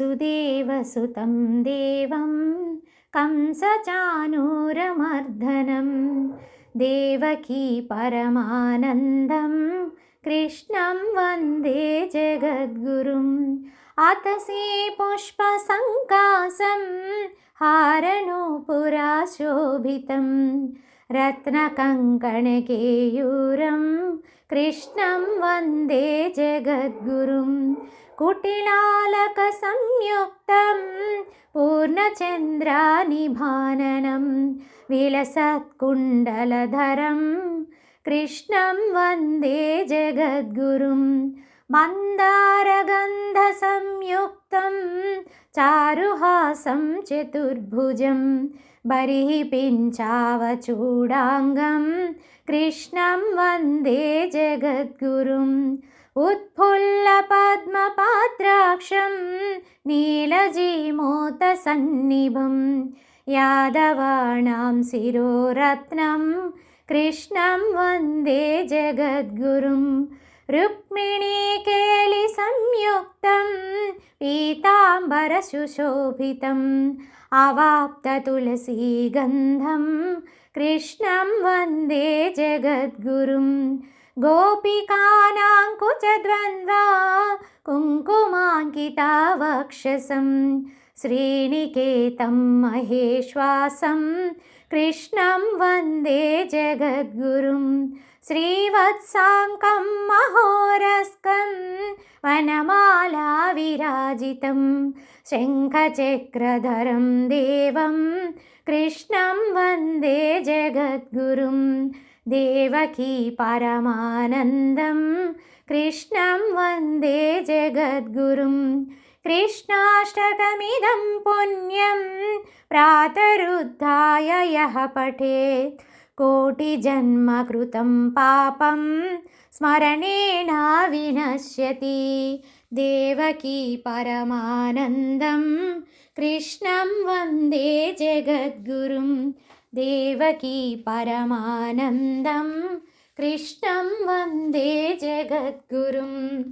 वसुदेवसुतं देवं कंसचाणूरमर्दनं देवकी परमानन्दं कृष्णं वन्दे जगद्गुरुम् आतसे पुष्पसङ्कासं हारनूपुराशोभितं रत्नकङ्कणकेयूरं कृष्णं वन्दे जगद्गुरुं कुटिलालकसंयुक्तं पूर्णचन्द्रानिभाननं विलसत्कुण्डलधरं कृष्णं वन्दे जगद्गुरुं मन्दारगन्धसंयुक्तं चारुहासं चतुर्भुजं बर्हिपिञ्चावचूडाङ्गं कृष्णं वन्दे जगद्गुरुम् उत्फुल्लपद्मपात्राक्षं नीलजीमूतसन्निभं यादवानां शिरोरत्नं कृष्णं वन्दे जगद्गुरुं रुक्मिणीकेलिसंयुक्तं पीताम्बरसुशोभितम् अवाप्ततुलसीगन्धं कृष्णं वन्दे जगद्गुरुं गोपिकानां कुचद्वन्द्वा कुङ्कुमाङ्कितावक्षसं श्रीनिकेतं महेश्वासं कृष्णं वन्दे जगद्गुरुं श्रीवत्साङ्कं महोरस्कं वनमालाविराजितं शङ्खचक्रधरं देवं कृष्णं वन्दे जगद्गुरुं देवकी परमानन्दं कृष्णं वन्दे जगद्गुरुं कृष्णाष्टकमिदं पुण्यं प्रातरुत्थाय यः पठेत् कोटिजन्मकृतं पापं स्मरणेन विनश्यति देवकी परमानन्दं कृष्णं वन्दे जगद्गुरुं देवकी परमानन्दं कृष्णं वन्दे जगद्गुरुम्।